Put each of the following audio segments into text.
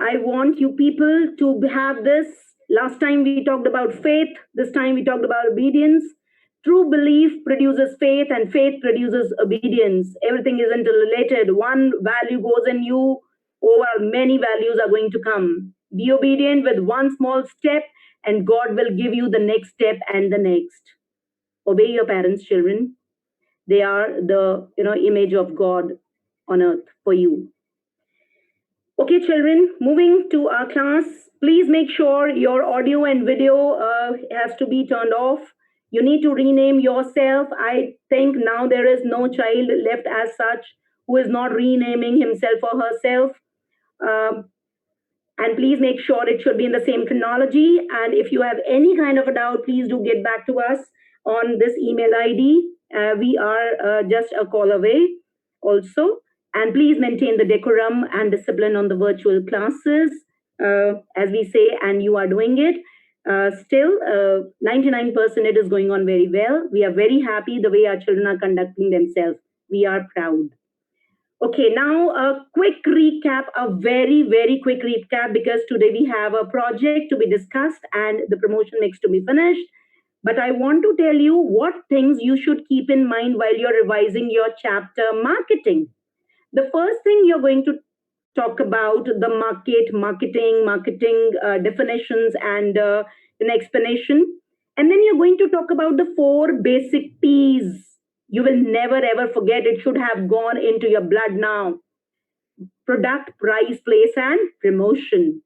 I want you people to have this. Last time we talked about faith, this time we talked about obedience. True belief produces faith, and faith produces obedience. Everything is interrelated. One value goes in you, over many values are going to come. Be obedient with one small step, and God will give you the next step and the next. Obey your parents, children. They are the image of God on earth for you. Okay, children, moving to our class. Please make sure your audio and video has to be turned off. You need to rename yourself. I think now there is no child left as such who is not renaming himself or herself. And please make sure it should be in the same chronology. And if you have any kind of a doubt, please do get back to us on this email ID. We are just a call away also. And please maintain the decorum and discipline on the virtual classes, as we say, and you are doing it. Still, 99% it is going on very well. We are very happy the way our children are conducting themselves. We are proud. Okay, now a quick recap, a very, very quick recap, because today we have a project to be discussed and the promotion next to be finished. But I want to tell you what things you should keep in mind while you're revising your chapter marketing. The first thing you're going to talk about the marketing definitions and an explanation. And then you're going to talk about the 4 basic P's. You will never ever forget. It should have gone into your blood now. Product, price, place, and promotion.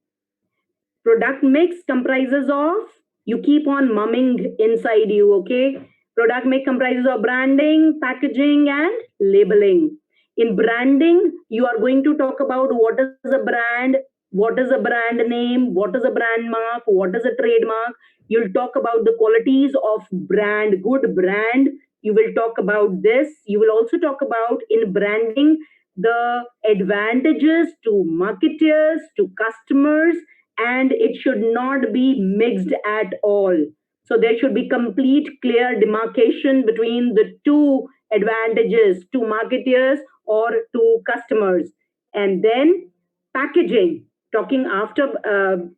Product mix comprises of, you keep on mumming inside you, okay? Product mix comprises of branding, packaging, and labeling. In branding, you are going to talk about what is a brand, what is a brand name, what is a brand mark, what is a trademark. You'll talk about the qualities of brand, good brand. You will talk about this. You will also talk about in branding the advantages to marketers, to customers, and it should not be mixed at all. So there should be complete, clear demarcation between the two advantages to marketers or to customers. And then packaging. Talking after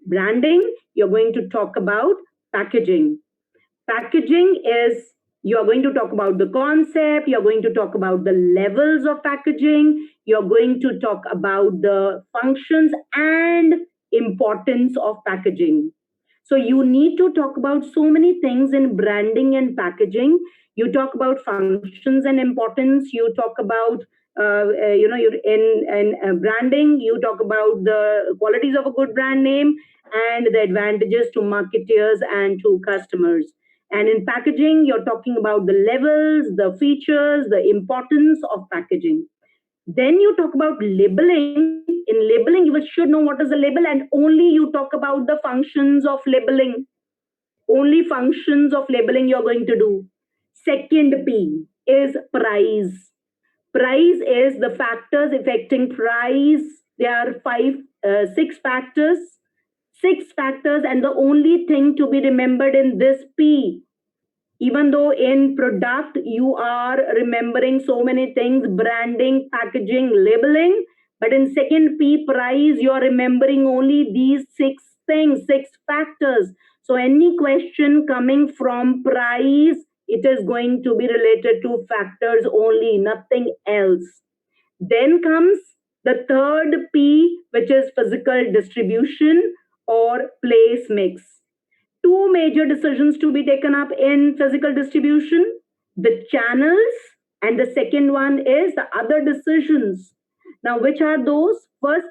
branding, you're going to talk about packaging. Packaging is, you're going to talk about the concept, you're going to talk about the levels of packaging, you're going to talk about the functions and importance of packaging. So you need to talk about so many things in branding and packaging. You talk about functions and importance. You talk about, in branding, you talk about the qualities of a good brand name and the advantages to marketers and to customers. And in packaging, you're talking about the levels, the features, the importance of packaging. Then you talk about labeling. In labeling, you should know what is a label, and only you talk about the functions of labeling. Only functions of labeling you're going to do. Second P is price. Price is the factors affecting price. There are 6 factors. 6 factors, and the only thing to be remembered in this P, even though in product you are remembering so many things, branding, packaging, labeling, but in second P, price, you are remembering only these 6 things, 6 factors. So any question coming from price, it is going to be related to factors only, nothing else. Then comes the third P, which is physical distribution or place mix. 2 major decisions to be taken up in physical distribution, the channels, and the second one is the other decisions. Now, which are those? First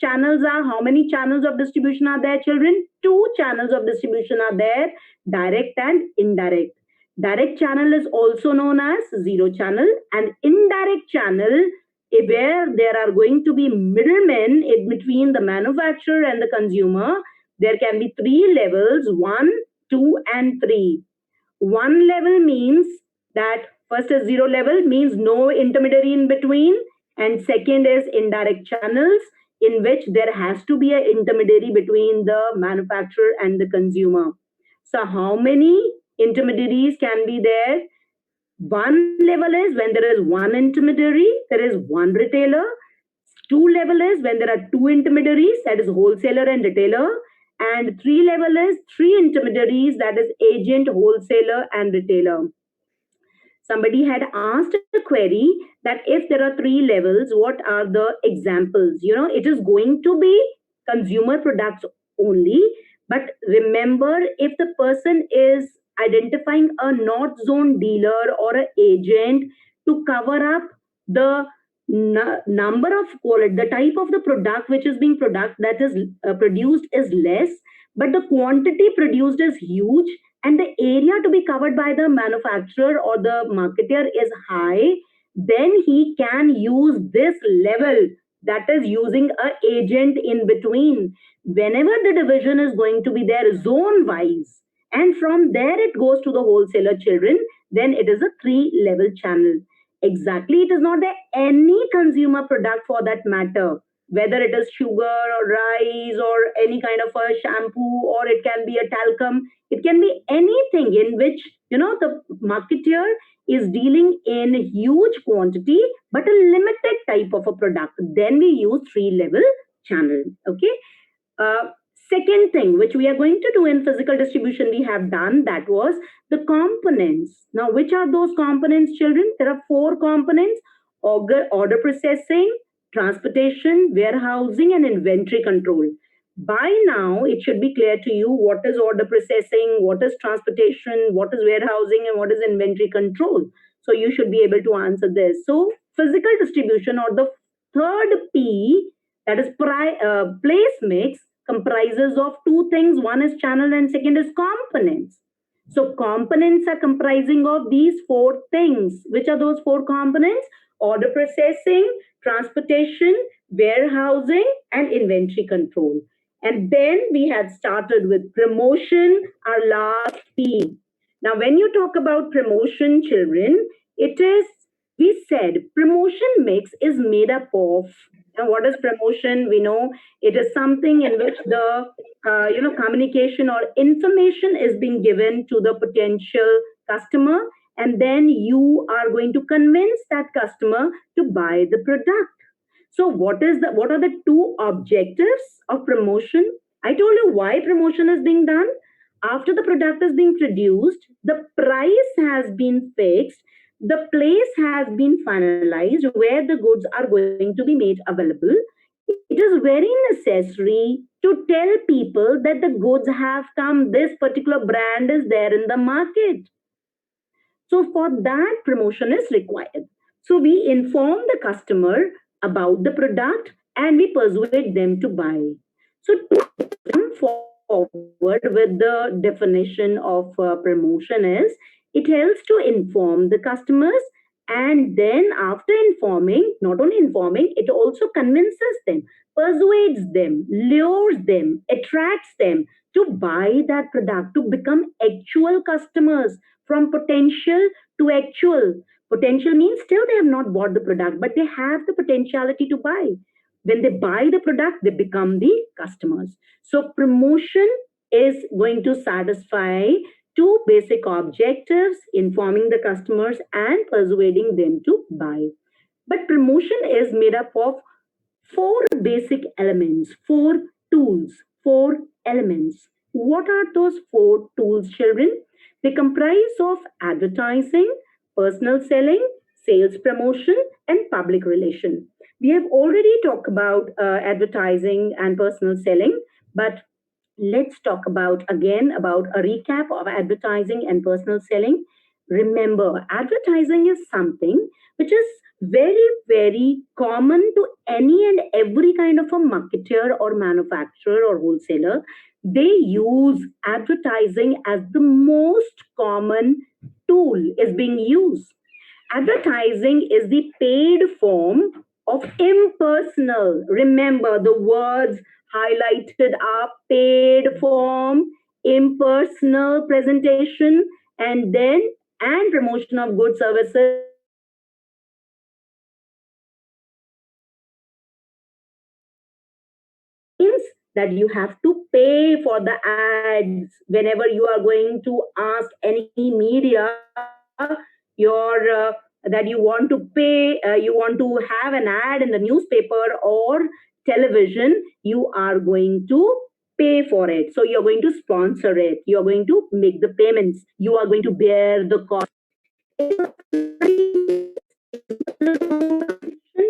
channels are, how many channels of distribution are there, children? 2 channels of distribution are there, direct and indirect. Direct channel is also known as zero channel, and indirect channel where there are going to be middlemen in between the manufacturer and the consumer. There can be 3 levels, 1, 2, and 3. 1 level means that first is 0 level, means no intermediary in between, and second is indirect channels, in which there has to be an intermediary between the manufacturer and the consumer. So how many intermediaries can be there? 1 level is when there is 1 intermediary, there is 1 retailer. 2 level is when there are 2 intermediaries, that is wholesaler and retailer. And 3 level is 3 intermediaries, that is agent, wholesaler, and retailer. Somebody had asked a query that if there are 3 levels, what are the examples? It is going to be consumer products only. But remember, if the person is identifying a north zone dealer or an agent to cover up the number of quality, the type of the product which is being product that is produced is less, but the quantity produced is huge, and the area to be covered by the manufacturer or the marketer is high, then he can use this level, that is using a agent in between. Whenever the division is going to be there zone wise, and from there it goes to the wholesaler children, then it is a 3 level channel. Exactly, it is not there any consumer product for that matter, whether it is sugar or rice or any kind of a shampoo, or it can be a talcum, it can be anything in which the marketer is dealing in huge quantity but a limited type of a product, then we use 3 level channel. Okay. uh, Second thing which we are going to do in physical distribution, we have done, that was the components. Now, which are those components, children? There are 4 components: order processing, transportation, warehousing, and inventory control. By now, it should be clear to you what is order processing, what is transportation, what is warehousing, and what is inventory control. So you should be able to answer this. So physical distribution, or the third P, that is place mix, comprises of 2 things. One is channel and second is components. So components are comprising of these 4 things. Which are those 4 components? Order processing, transportation, warehousing, and inventory control. And then we had started with promotion, our last P. Now, when you talk about promotion, children, it is, we said promotion mix is made up of, now what is promotion? We know it is something in which the communication or information is being given to the potential customer, and then you are going to convince that customer to buy the product. So what are the 2 objectives of promotion? I told you why promotion is being done. After the product is being produced, the price has been fixed, the place has been finalized where the goods are going to be made available. It is very necessary to tell people that the goods have come, this particular brand is there in the market. So for that, promotion is required. So we inform the customer about the product and we persuade them to buy. So to come forward with the definition of promotion is, it helps to inform the customers, and then after informing, not only informing, it also convinces them, persuades them, lures them, attracts them to buy that product, to become actual customers. From potential to actual. Potential means still they have not bought the product, but they have the potentiality to buy. When they buy the product, they become the customers. So promotion is going to satisfy 2 basic objectives: informing the customers and persuading them to buy. But promotion is made up of 4 basic elements, 4 tools, 4 elements. What are those 4 tools, children? They comprise of advertising, personal selling, sales promotion, and public relation. We have already talked about advertising and personal selling, but let's talk about again about a recap of advertising and personal selling. Remember, advertising is something which is very, very common to any and every kind of a marketer or manufacturer or wholesaler. They use advertising as the most common tool is being used. Advertising is the paid form of impersonal. Remember, the words highlighted are paid form, impersonal presentation, and then and promotion of goods, services, means that you have to pay for the ads whenever you are going to ask any media your that you want to pay, you want to have an ad in the newspaper or television, you are going to pay for it. So you're going to sponsor it. You're going to make the payments. You are going to bear the cost.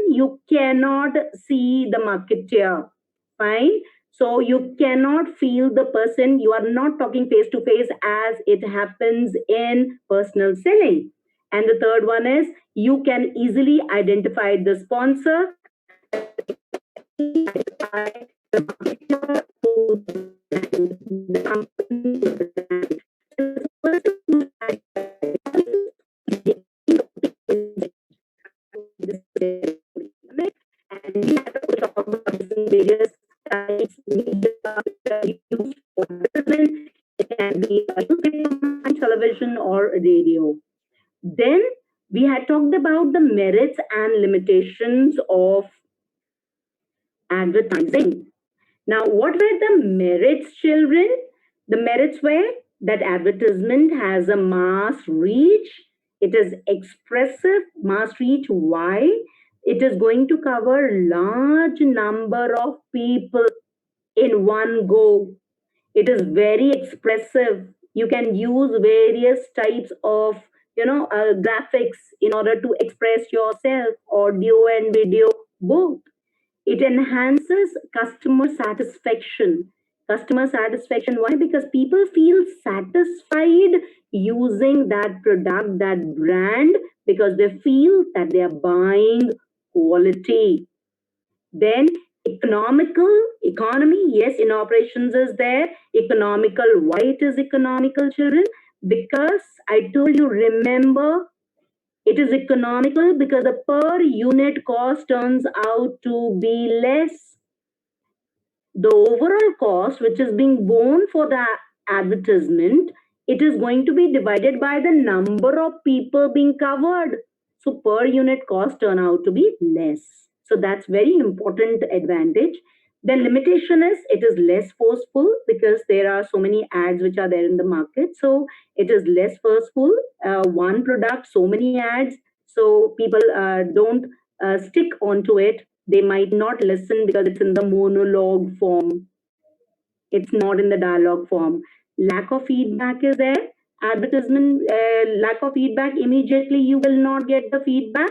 You cannot see the marketer. Fine. So you cannot feel the person. You are not talking face to face as it happens in personal selling. And the third one is you can easily identify the sponsor, and we have to talk about various types used for advertisement. It can be a newspaper, television, or radio. Then we had talked about the merits and limitations of advertising. Now, what were the merits, children? The merits were that advertisement has a mass reach. It is expressive mass reach. Why? It is going to cover large number of people in one go. It is very expressive. You can use various types of graphics in order to express yourself, audio and video both. It enhances customer satisfaction. Customer satisfaction, why? Because people feel satisfied using that product, that brand, because they feel that they are buying quality. Then economy, yes, in operations is there. Economical, why it is economical, children? Because I told you, remember, it is economical because the per unit cost turns out to be less. The overall cost, which is being borne for the advertisement, it is going to be divided by the number of people being covered. So per unit cost turn out to be less. So that's very important advantage. The limitation is it is less forceful because there are so many ads which are there in the market. So it is less forceful. One product, so many ads. So people don't stick onto it. They might not listen because it's in the monologue form. It's not in the dialogue form. Lack of feedback is there. Advertisement, lack of feedback, immediately you will not get the feedback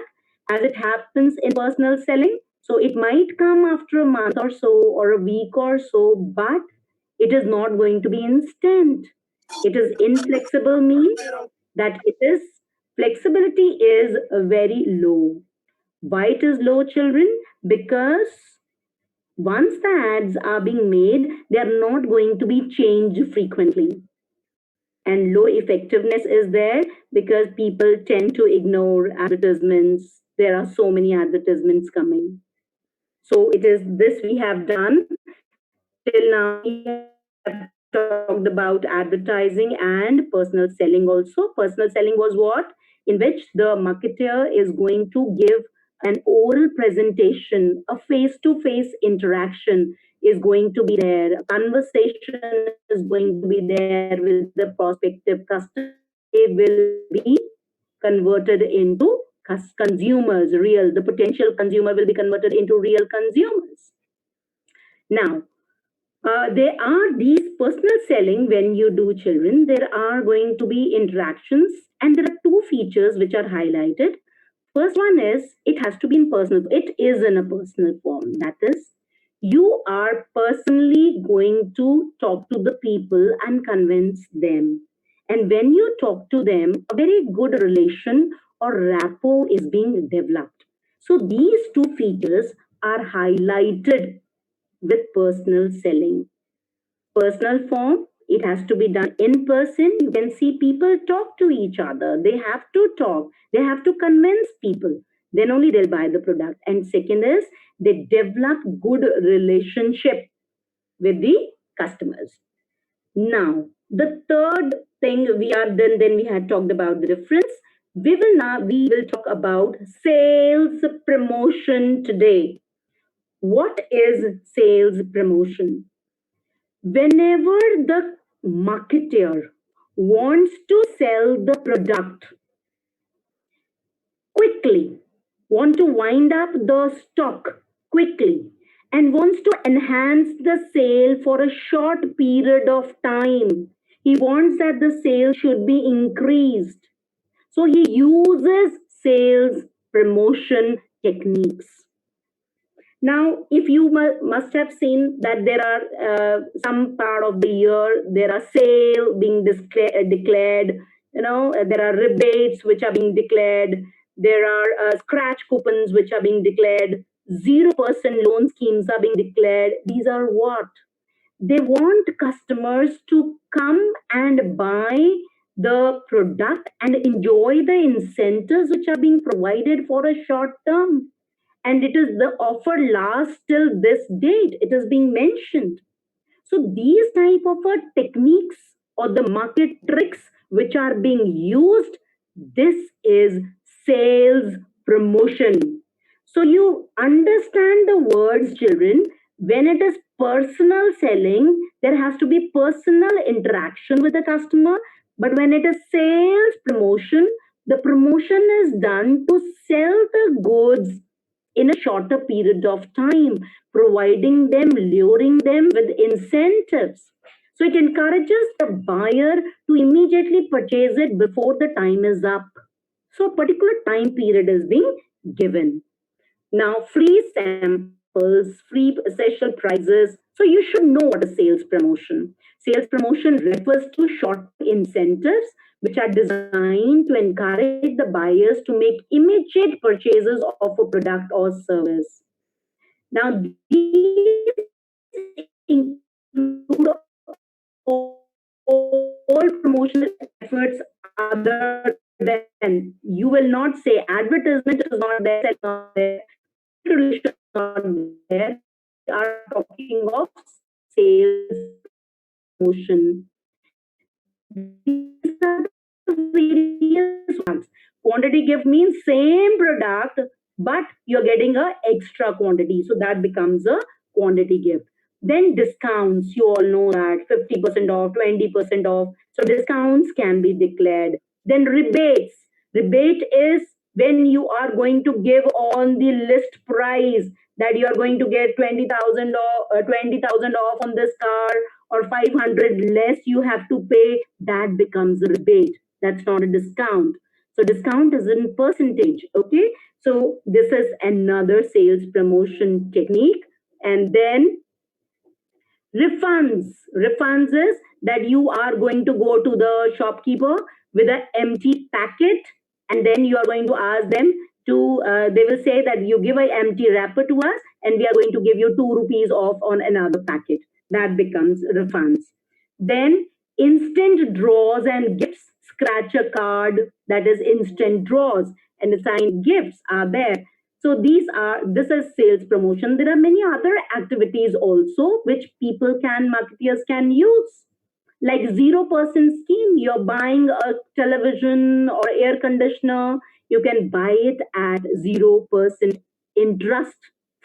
as it happens in personal selling. So it might come after a month or so or a week or so, but it is not going to be instant. It is inflexible, means that it is flexibility is very low. Why it is low, children? Because once the ads are being made, they are not going to be changed frequently. And low effectiveness is there because people tend to ignore advertisements. There are so many advertisements coming. So it is this we have done. Till now, we have talked about advertising and personal selling also. Personal selling was what? In which the marketer is going to give an oral presentation, a face to face interaction is going to be there, a conversation is going to be there with the prospective customer. They will be converted into consumers, real, the potential consumer will be converted into real consumers. Now, there are these personal selling when you do, children. There are going to be interactions, and there are two features which are highlighted. First one is it has to be in personal. It is in a personal form. That is, you are personally going to talk to the people and convince them. And when you talk to them, a very good relation or rapport is being developed. So these two features are highlighted with personal selling. Personal form, it has to be done in person. You can see people talk to each other. They have to talk. They have to convince people. Then only they'll buy the product. And second is they develop good relationship with the customers. Now, the third thing we are done, then we had talked about the difference. We will talk about sales promotion today. What is sales promotion? Whenever the marketer wants to sell the product quickly, want to wind up the stock quickly, and wants to enhance the sale for a short period of time. He wants that the sale should be increased. So he uses sales promotion techniques. Now, if you must have seen that there are some part of the year, there are sale being declared, there are rebates which are being declared, there are scratch coupons which are being declared, 0% loan schemes are being declared. These are what? They want customers to come and buy the product and enjoy the incentives which are being provided for a short term, and it is the offer lasts till this date, it is being mentioned. So these type of techniques or the market tricks which are being used, this is sales promotion. So you understand the words, children. When it is personal selling, there has to be personal interaction with the customer. But when it is sales promotion, the promotion is done to sell the goods in a shorter period of time, providing them, luring them with incentives. So it encourages the buyer to immediately purchase it before the time is up. So a particular time period is being given. Now, free samples, free special prizes. So you should know what is sales promotion. Sales promotion refers to short incentives which are designed to encourage the buyers to make immediate purchases of a product or service. Now, these include all promotional efforts other than, you will not say advertisement is not there, relation not there. We are talking of sales promotion. These are the various ones. Quantity gift means same product, but you're getting a extra quantity. So that becomes a quantity gift. Then discounts, you all know that 50% off, 20% off. So discounts can be declared. Then rebates. Rebate is when you are going to give on the list price that you are going to get 20,000 off, 20,000 off on this car, or 500 less you have to pay. That becomes a rebate. That's not a discount. So discount is in percentage. Okay. So this is another sales promotion technique. And then refunds is that you are going to go to the shopkeeper with an empty packet, and then you are going to ask them to, they will say that you give an empty wrapper to us and we are going to give you 2 rupees off on another packet. That becomes refunds. Then instant draws and gifts, scratch a card, that is instant draws, and assigned gifts are there. So this is sales promotion. There are many other activities also which marketers can use, like 0% scheme. You're buying a television or air conditioner, you can buy it at 0% interest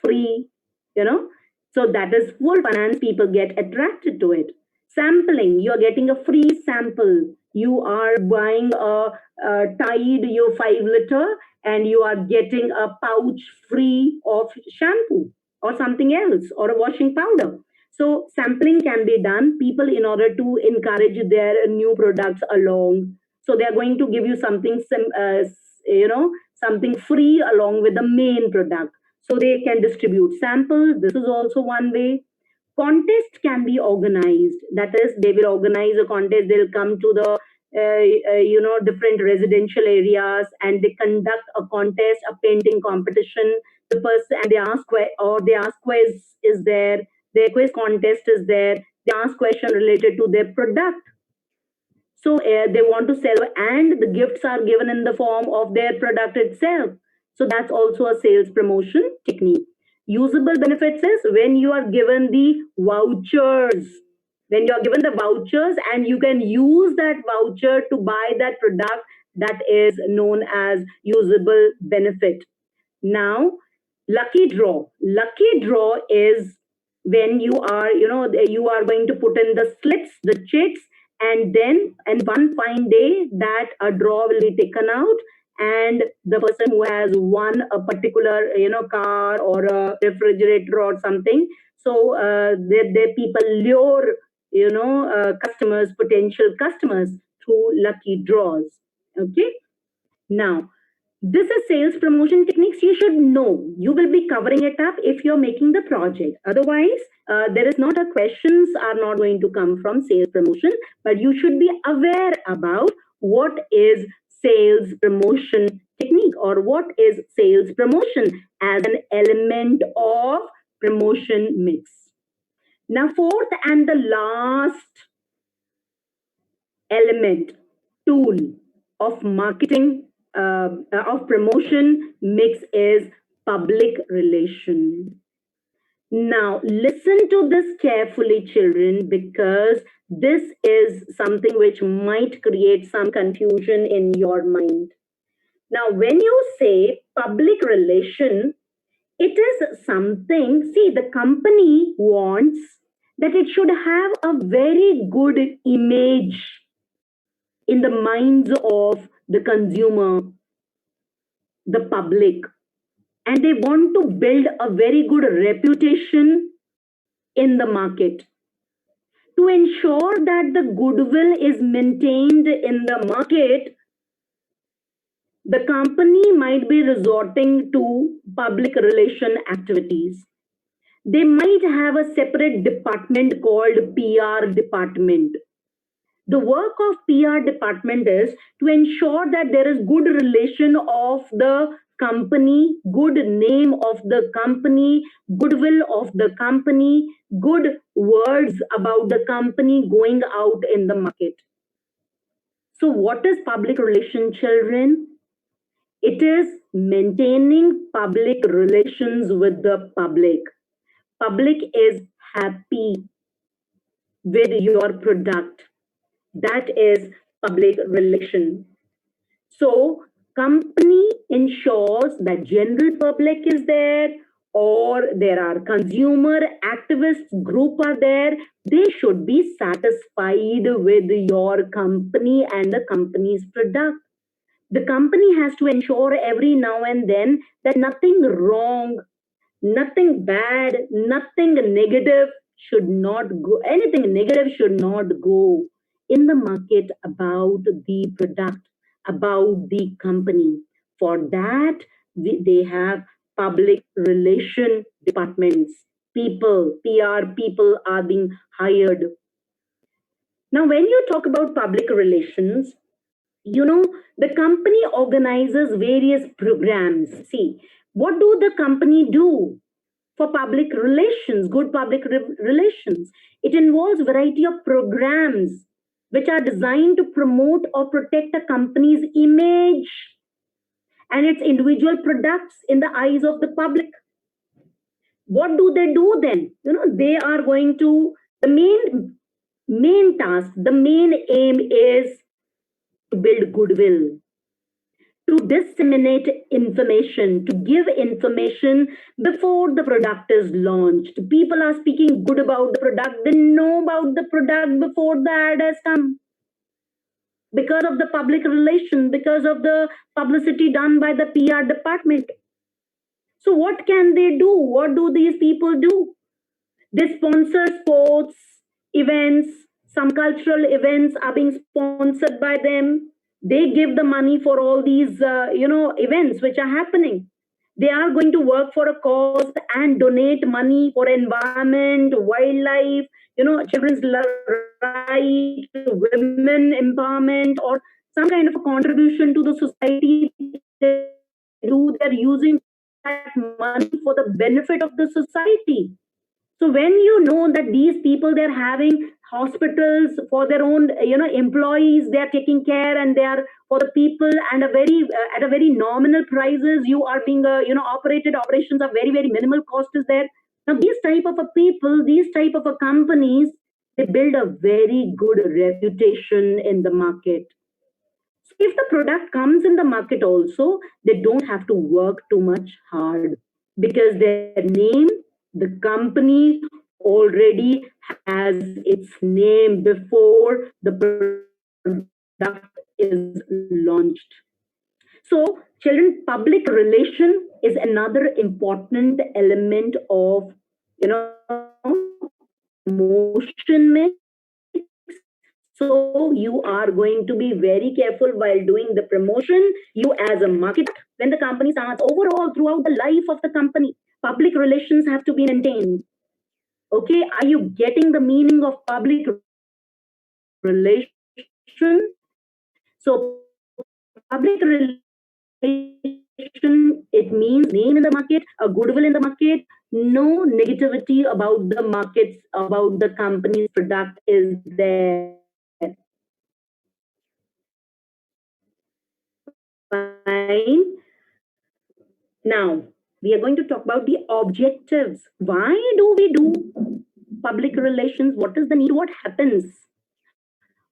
free, you know. So that is full finance, people get attracted to it. Sampling, you're getting a free sample. You are buying a Tide, your 5 liter, and you are getting a pouch free of shampoo or something else, or a washing powder. So sampling can be done. People, in order to encourage their new products along, so they are going to give you something, something free along with the main product. So they can distribute samples. This is also one way. Contest can be organized. That is, they will organize a contest. They'll come to the different residential areas, and they conduct a contest, a painting competition. The person, and they ask quiz is there, their quiz contest is there, they ask question related to their product. So they want to sell, and the gifts are given in the form of their product itself. So that's also a sales promotion technique. Usable benefits is when you are given the vouchers. When you are given the vouchers and you can use that voucher to buy that product, that is known as usable benefit. Now, lucky draw. Lucky draw is when you are going to put in the slips, the chits, and then and one fine day that a draw will be taken out, and the person who has won a particular car or a refrigerator or something. So the people lure customers, potential customers, through lucky draws. Okay. Now, this is sales promotion techniques you should know. You will be covering it up if you're making the project. Otherwise, there is not a questions are not going to come from sales promotion, but you should be aware about what is sales promotion technique or what is sales promotion as an element of promotion mix. Now, fourth and the last element, tool of marketing, of promotion mix is public relation. Now, listen to this carefully, children, because this is something which might create some confusion in your mind. Now, when you say public relation, it is something, see, the company wants that it should have a very good image in the minds of the consumer, the public, and they want to build a very good reputation in the market. To ensure that the goodwill is maintained in the market, the company might be resorting to public relation activities. They might have a separate department called PR department. The work of PR department is to ensure that there is good relation of the company, good name of the company, goodwill of the company, good words about the company going out in the market. So what is public relation, children? It is maintaining public relations with the public. Public is happy with your product. That is public relation. So company ensures that general public is there, or there are consumer activist group are there. They should be satisfied with your company and the company's product. The company has to ensure every now and then that nothing wrong, nothing bad, nothing negative should not go, anything negative should not go in the market about the product, about the company. For that, they have public relation departments. People, PR people are being hired. Now, when you talk about public relations, the company organizes various programs. See, what do the company do for public relations, good public relations? It involves variety of programs which are designed to promote or protect a company's image and its individual products in the eyes of the public. What do they do then? They are going to, the main task, the main aim is to build goodwill, to disseminate information, to give information before the product is launched. People are speaking good about the product. They know about the product before the ad has come. Because of the public relation, because of the publicity done by the PR department. So what can they do? What do these people do? They sponsor sports, events, some cultural events are being sponsored by them. They give the money for all these events which are happening. They are going to work for a cause and donate money for environment, wildlife, children's right, women empowerment, or some kind of a contribution to the society. They're using that money for the benefit of the society. So when you know that these people, they're having hospitals for their own employees, they're taking care, and they are for the people, and at a very nominal prices, you are being operations are very, very minimal cost is there. Now these type of a people, these type of a companies, they build a very good reputation in the market. So if the product comes in the market also, they don't have to work too much hard, because their name, the company already has its name before the product is launched. So, children, public relation is another important element of, motion mix. So you are going to be very careful while doing the promotion. You as a market, when the company starts, overall throughout the life of the company, public relations have to be maintained. Okay, are you getting the meaning of public relation? So public relation, it means name in the market, a goodwill in the market, no negativity about the markets, about the company's product is there. Fine. Now, we are going to talk about the objectives. Why do we do public relations? What is the need? What happens?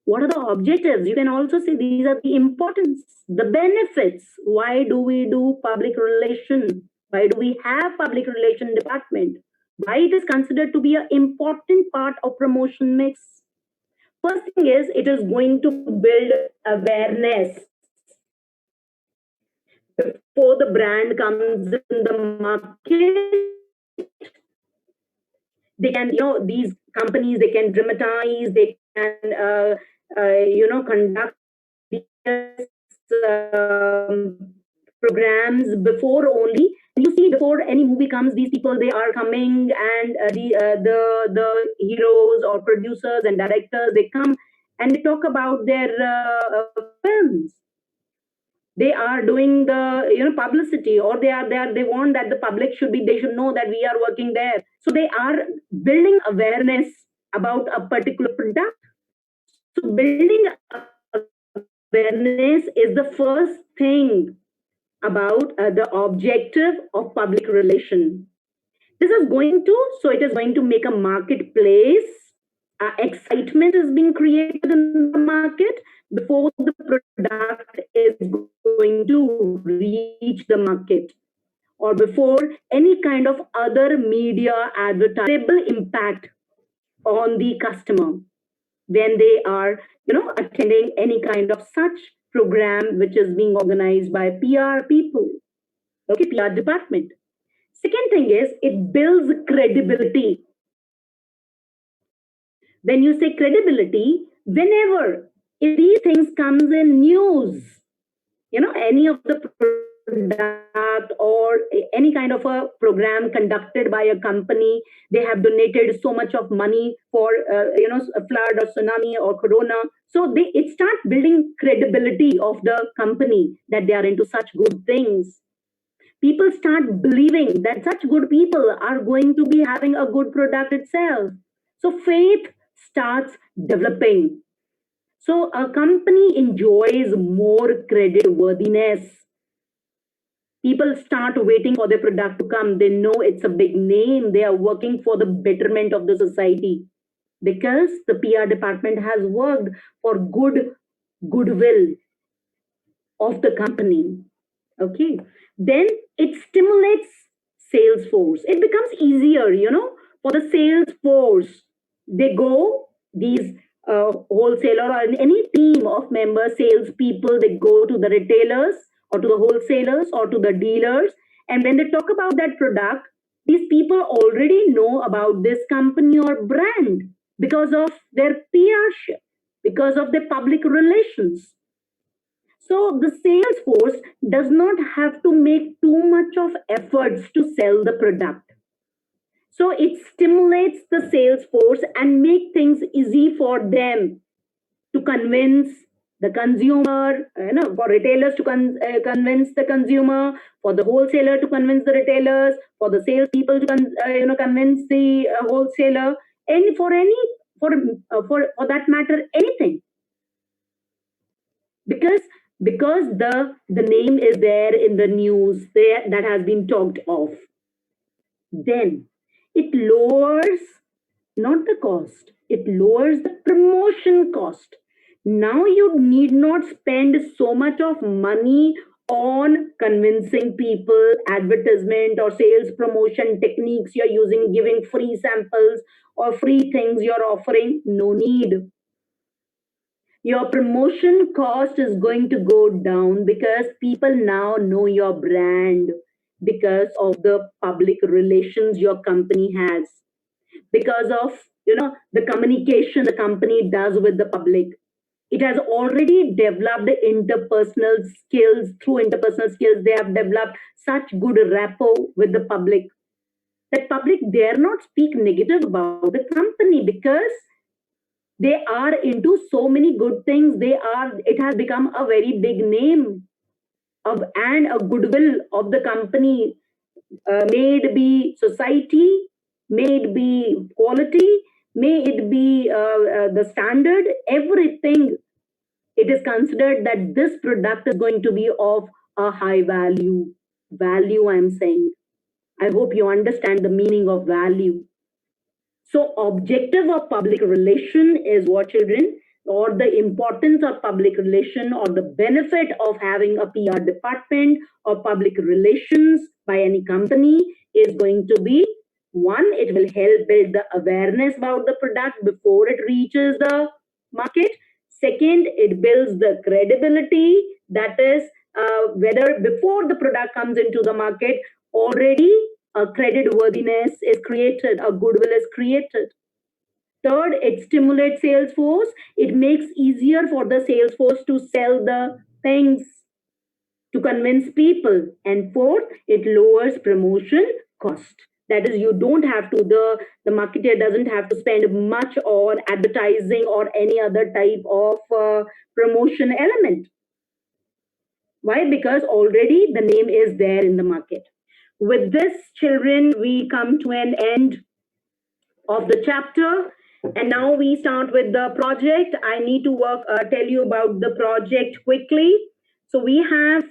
What are the objectives? You can also say these are the importance, the benefits. Why do we do public relation? Why do we have public relation department? Why it is considered to be an important part of promotion mix? First thing is it is going to build awareness before the brand comes in the market. They can, these companies, they can dramatize, they can, conduct these programs before only. You see, before any movie comes, these people, they are coming, and the heroes or producers and directors, they come and they talk about their films. They are doing the publicity, or they want that the public they should know that we are working there. So they are building awareness about a particular product. So building awareness is the first thing about the objective of public relation. This is going to, so it is going to make a marketplace. Excitement is being created in the market before the product is going to reach the market, or before any kind of other media advertisable impact on the customer when they are attending any kind of such program which is being organized by PR people, okay, PR department. Second thing is it builds credibility. When you say credibility, whenever if these things comes in news, any of the product or any kind of a program conducted by a company, they have donated so much of money for a flood or tsunami or corona. So it starts building credibility of the company that they are into such good things. People start believing that such good people are going to be having a good product itself. So faith starts developing. So a company enjoys more credit worthiness. People start waiting for their product to come. They know it's a big name. They are working for the betterment of the society because the PR department has worked for goodwill of the company. Okay. Then it stimulates sales force. It becomes easier, for the sales force. They go, these wholesaler or any team of members, sales people, they go to the retailers or to the wholesalers or to the dealers. And when they talk about that product, these people already know about this company or brand because of their PR, because of their public relations. So the sales force does not have to make too much of efforts to sell the product. So it stimulates the sales force and make things easy for them to convince the consumer, for retailers to convince the consumer, for the wholesaler to convince the retailers, for the salespeople to convince the wholesaler, and for that matter, anything. Because the name is there in the news there that has been talked of, then it lowers not the cost, it lowers the promotion cost. Now you need not spend so much of money on convincing people, advertisement or sales promotion techniques you're using, giving free samples or free things you're offering. No need. Your promotion cost is going to go down because people now know your brand, because of the public relations your company has, because of the communication the company does with the public. It has already developed interpersonal skills. Through interpersonal skills, they have developed such good rapport with the public that public dare not speak negative about the company, because they are into so many good things. It has become a very big name of and a goodwill of the company. May it be society, may it be quality, may it be the standard, everything. It is considered that this product is going to be of a high value, I'm saying. I hope you understand the meaning of value. So objective of public relation is what, children, or the importance of public relation, or the benefit of having a PR department or public relations by any company is going to be: one, it will help build the awareness about the product before it reaches the market. Second, it builds the credibility, that is, whether before the product comes into the market, already a credit worthiness is created, a goodwill is created. Third, it stimulates sales force. It makes easier for the sales force to sell the things, to convince people. And fourth, it lowers promotion cost. That is, you don't have to, the marketer doesn't have to spend much on advertising or any other type of promotion element. Why? Because already the name is there in the market. With this, children, we come to an end of the chapter. And now we start with the project. I need to tell you about the project quickly. So we have,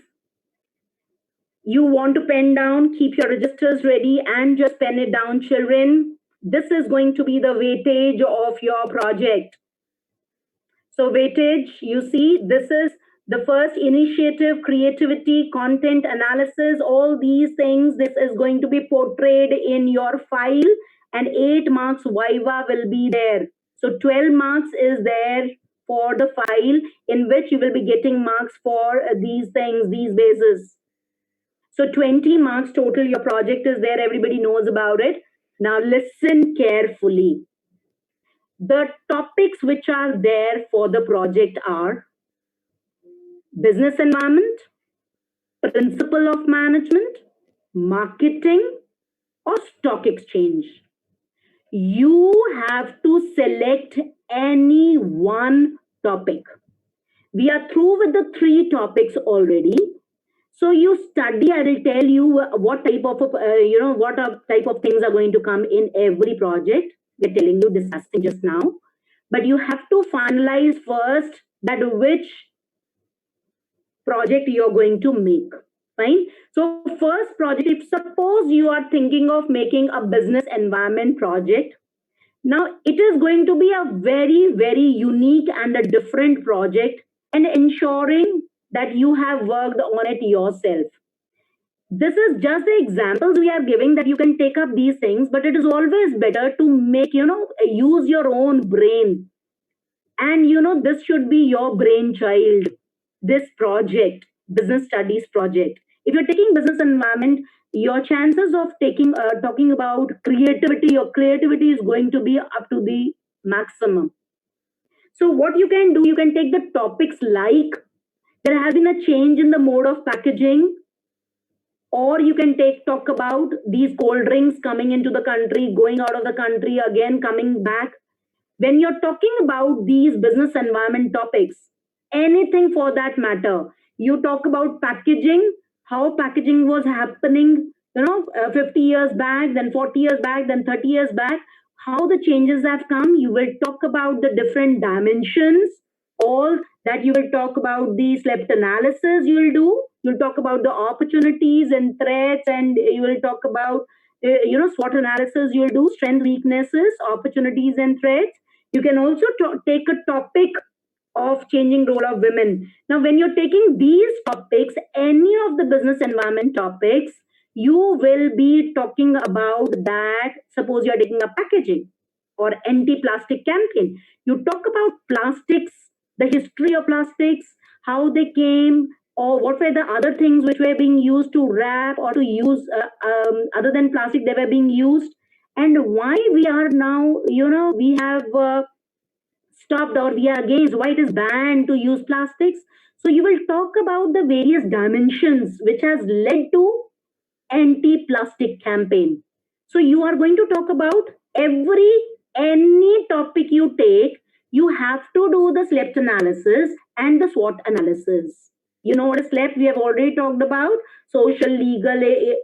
you want to pen down, keep your registers ready and just pen it down, children. This is going to be the weightage of your project. So weightage, you see, this is the first initiative, creativity, content analysis, all these things. This is going to be portrayed in your file, and 8 marks Viva will be there. So 12 marks is there for the file, in which you will be getting marks for these things, these bases. So 20 marks total, your project is there, everybody knows about it. Now listen carefully. The topics which are there for the project are business environment, principle of management, marketing, or stock exchange. You have to select any one topic. We are through with the 3 topics already. So you study. I will tell you what type of type of things are going to come in every project. We're telling you, discussing just now, but you have to finalize first that which project you're going to make. Fine. So first project, if suppose you are thinking of making a business environment project, now it is going to be a very, very unique and a different project, and ensuring that you have worked on it yourself. This is just the examples we are giving, that you can take up these things, but it is always better to make, use your own brain. And this should be your brainchild, this project, business studies project. If you're taking business environment, your chances of talking about creativity, your creativity is going to be up to the maximum. So what you can do, you can take the topics like there has been a change in the mode of packaging, or you can talk about these cold drinks coming into the country, going out of the country, again coming back. When you're talking about these business environment topics, anything for that matter, you talk about packaging, how packaging was happening, 50 years back, then 40 years back, then 30 years back, how the changes have come. You will talk about the different dimensions, all that. You will talk about the SWOT analysis you'll talk about the opportunities and threats, and you will talk about SWOT analysis you'll do, strength, weaknesses, opportunities and threats. You can also take a topic of changing role of women. Now, when you're taking these topics, any of the business environment topics, you will be talking about that. Suppose you're taking a packaging or anti-plastic campaign. You talk about plastics the history of plastics, how they came, or what were the other things which were being used to wrap or to use other than plastic they were being used, and why we are now, we have stopped or we are against, why it is banned to use plastics. So you will talk about the various dimensions which has led to anti-plastic campaign. So you are going to talk about any topic you take, you have to do the SLEPT analysis and the SWOT analysis. You know what is SLEPT? We have already talked about social, legal,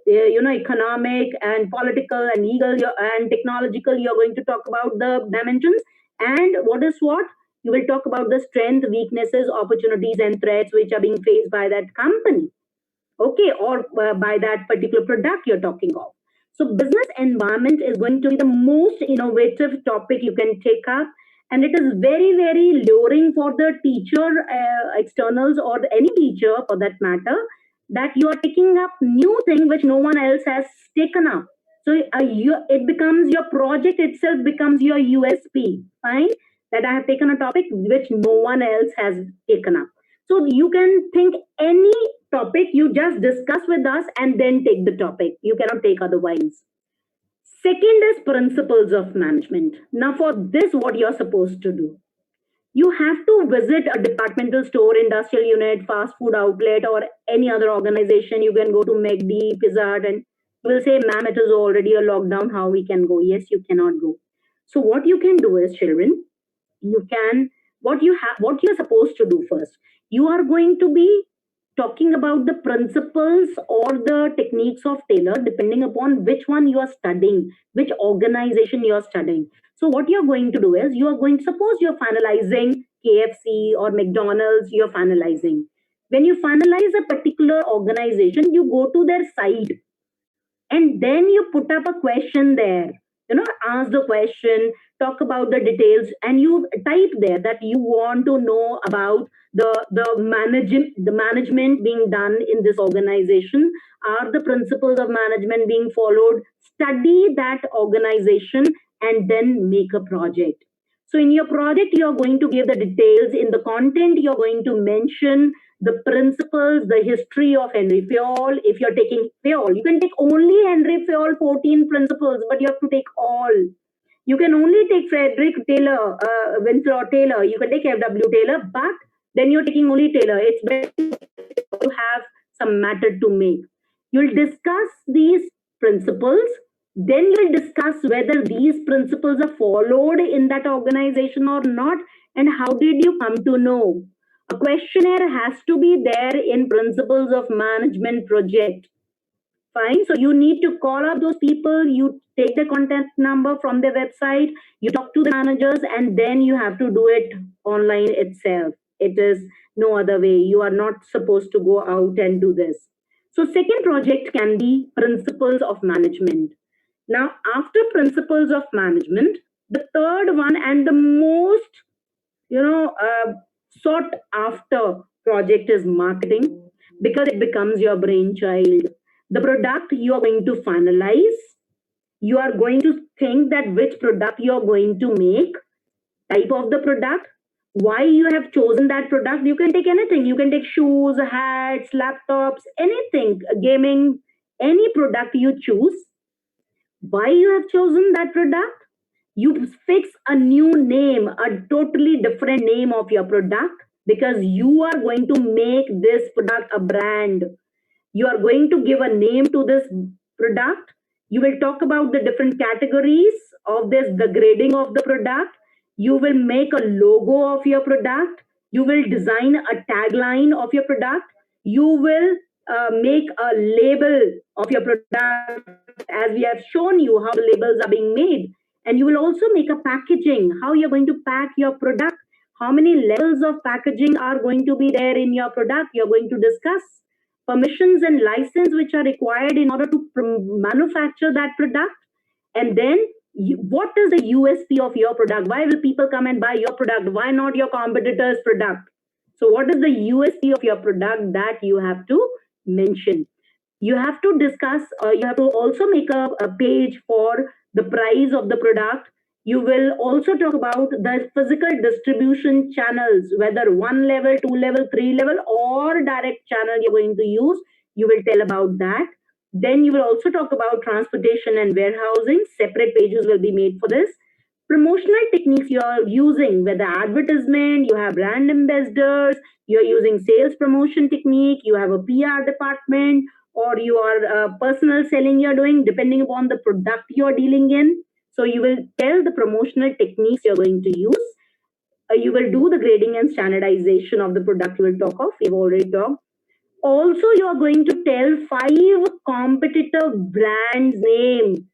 economic and political and legal and technological. You're going to talk about the dimensions. And what is SWOT? You will talk about the strength, weaknesses, opportunities, and threats which are being faced by that company, okay, or by that particular product you're talking of. So business environment is going to be the most innovative topic you can take up, and it is very, very luring for the teacher, externals, or any teacher for that matter, that you are taking up new thing which no one else has taken up. So it becomes your project itself, becomes your USP, fine, that I have taken a topic which no one else has taken up. So you can think any topic, you just discuss with us and then take the topic. You cannot take otherwise. Second is principles of management. Now, for this, what you're supposed to do, you have to visit a departmental store, industrial unit, fast food outlet, or any other organization. You can go to McD, Pizza Hut, and you will say, ma'am, it is already a lockdown. How we can go? Yes, you cannot go. So what you can do is, children, you can, what you're supposed to do first, you are going to be talking about the principles or the techniques of tailor depending upon which one you are studying, which organization you are studying. So what you're going to do is, you are going, suppose you're finalizing KFC or McDonald's, you're finalizing. When you finalize a particular organization, you go to their site and then you put up a question there, ask the question, talk about the details, and you type there that you want to know about the management being done in this organization. Are the principles of management being followed? Study that organization and then make a project. So in your project, you're going to give the details. In the content, you're going to mention the principles, the history of Henry Fayol. If you're taking Fayol, you can take only Henry Fayol 14 principles, but you have to take all. You can only take Frederick Taylor, Winslow Taylor. You can take F.W. Taylor, but then you're taking only Taylor. It's better to have some matter to make. You'll discuss these principles. Then you'll discuss whether these principles are followed in that organization or not, and how did you come to know. A questionnaire has to be there in principles of management project. Fine. So you need to call up those people, you take the contact number from their website, you talk to the managers, and then you have to do it online itself. It is no other way. You are not supposed to go out and do this. So second project can be principles of management. Now, after principles of management, the third one and the most, sought after project is marketing, because it becomes your brainchild. The product you are going to finalize, you are going to think that which product you are going to make, type of the product, why you have chosen that product. You can take anything. You can take shoes, hats, laptops, anything, gaming, any product you choose. Why you have chosen that product? You fix a new name, a totally different name of your product, because you are going to make this product a brand. You are going to give a name to this product. You will talk about the different categories of this, the grading of the product. You will make a logo of your product. You will design a tagline of your product. You will make a label of your product, as we have shown you how the labels are being made. And you will also make a packaging, how you're going to pack your product, how many levels of packaging are going to be there in your product. You're going to discuss permissions and license which are required in order to manufacture that product. And then what is the USP of your product? Why will people come and buy your product? Why not your competitor's product? So what is the USP of your product that you have to mention? You have to discuss, you have to also make a page for the price of the product, You will also talk about the physical distribution channels, whether 1 level, 2 level, 3 level, or direct channel you're going to use. You will tell about that. Then you will also talk about transportation and warehousing. Separate pages will be made for this. Promotional techniques you are using, whether advertisement, you have brand ambassadors, you're using sales promotion technique, you have a PR department, or you are personal selling you're doing, depending upon the product you're dealing in. So you will tell the promotional techniques you're going to use. You will do the grading and standardization of the product you will talk of. We've already talked. Also, you are going to tell 5 competitor brands name.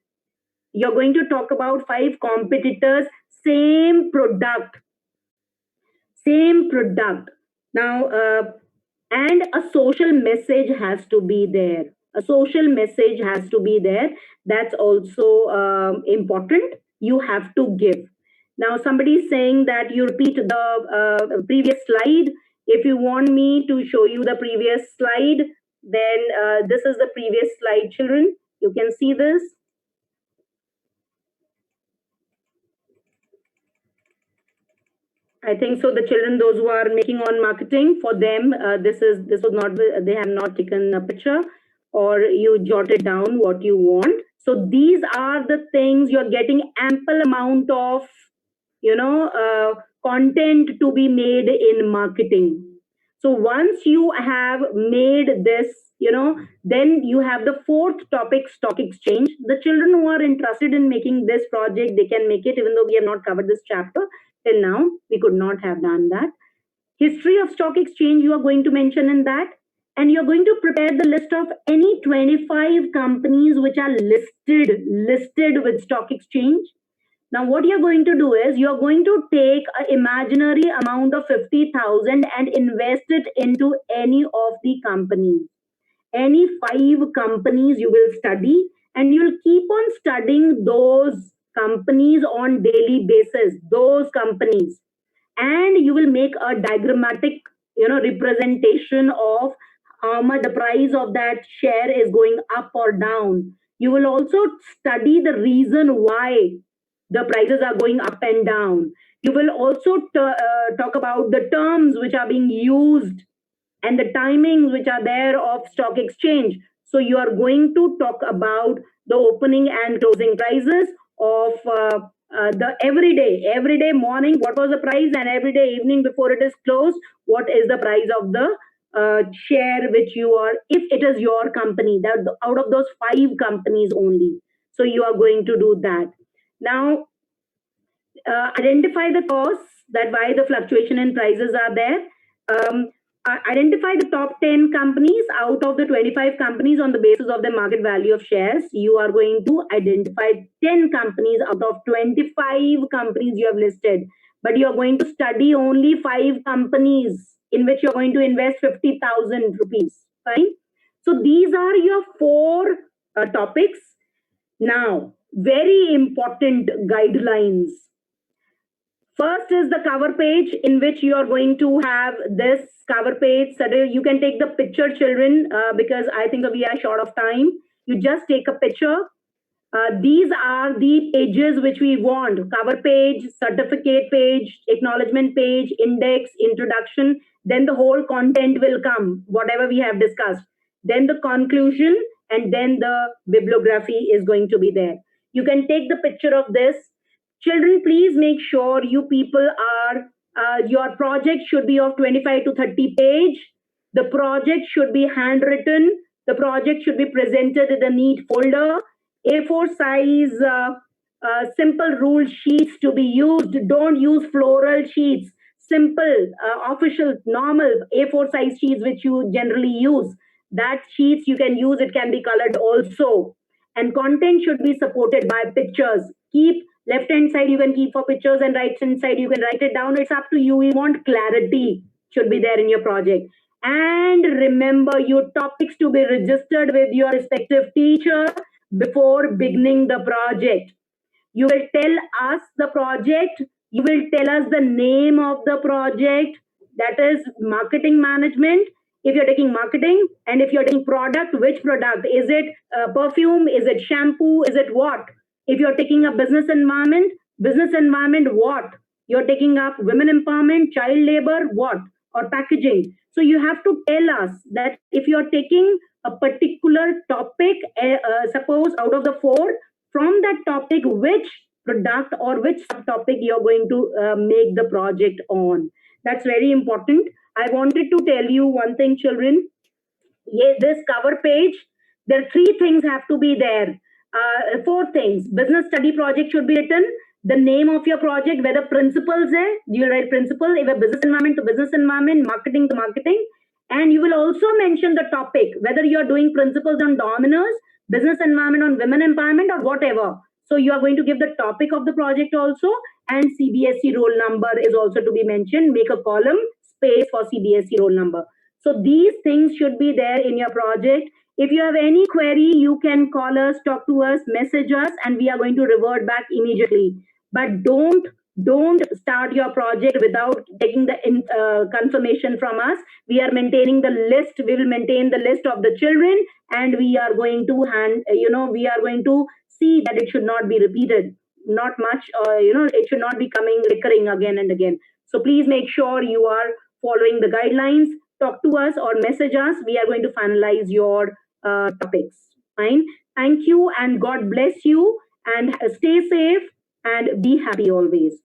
You're going to talk about 5 competitors, same product. Same product. Now, and a social message has to be there. A social message has to be there. That's also important. You have to give. Now, somebody is saying that you repeat the previous slide. If you want me to show you the previous slide, then this is the previous slide, children. You can see this. I think so. The children, those who are making on marketing, for them, this was not. They have not taken a picture, or you jotted down what you want. So these are the things you're getting ample amount of, content to be made in marketing. So once you have made this, then you have the fourth topic, stock exchange. The children who are interested in making this project, they can make it, even though we have not covered this chapter till now. We could not have done that. History of stock exchange, you are going to mention in that. And you're going to prepare the list of any 25 companies which are listed with stock exchange. Now, what you're going to do is you're going to take an imaginary amount of 50,000 and invest it into any of the companies. Any 5 companies you will study, and you'll keep on studying those companies on daily basis, those companies. And you will make a diagrammatic, representation of how much the price of that share is going up or down. You will also study the reason why the prices are going up and down. You will also talk about the terms which are being used and the timings which are there of stock exchange. So you are going to talk about the opening and closing prices of the everyday morning, what was the price, and everyday evening before it is closed, what is the price of the share which you are, if it is your company, that out of those 5 companies only. So you are going to do that. Now, identify the costs, that why the fluctuation in prices are there. Identify the top 10 companies out of the 25 companies on the basis of the market value of shares. You are going to identify 10 companies out of 25 companies you have listed, but you are going to study only 5 companies in which you're going to invest 50,000 rupees. Fine. So these are your 4 topics. Now, very important guidelines. First is the cover page, in which you are going to have this cover page. So you can take the picture, children, because I think we are short of time. You just take a picture. These are the pages which we want: cover page, certificate page, acknowledgement page, index, introduction. Then the whole content will come, whatever we have discussed. Then the conclusion, and then the bibliography is going to be there. You can take the picture of this. Children, please make sure you people are, your project should be of 25 to 30 page. The project should be handwritten. The project should be presented in a neat folder. A4 size simple rule sheets to be used. Don't use floral sheets. Simple, official, normal A4 size sheets which you generally use. That sheets you can use, it can be colored also. And content should be supported by pictures. Keep left hand side you can keep for pictures, and right hand side you can write it down. It's up to you. We want clarity should be there in your project. And remember your topics to be registered with your respective teacher before beginning the project. You will tell us the project. You will tell us the name of the project. That is marketing management. If you're taking marketing, and if you're taking product, which product? Is it perfume? Is it shampoo? Is it what? If you're taking a business environment, Business environment, what? You're taking up women empowerment, child labor, what? Or packaging. So you have to tell us that if you're taking a particular topic, suppose out of the four, from that topic, which product or which subtopic you're going to make the project on. That's very important. I wanted to tell you one thing, children. Yeah, this cover page, there are three things have to be there. Four things. Business study project should be written. The name of your project, whether principles hai, you'll write principle, if a business environment to business environment, marketing to marketing. And you will also mention the topic, whether you're doing principles on dominers, business environment on women empowerment, or whatever. So you are going to give the topic of the project also, and CBSE roll number is also to be mentioned. Make a column, space for CBSE roll number. So these things should be there in your project. If you have any query, you can call us, talk to us, message us, and we are going to revert back immediately. But don't start your project without taking the confirmation from us. We are maintaining the list. We will maintain the list of the children, and we are going to we are going to see that it should not be repeated. Not much, it should not be coming recurring again and again. So please make sure you are following the guidelines. Talk to us or message us. We are going to finalize your topics. Fine. Thank you and God bless you and stay safe and be happy always.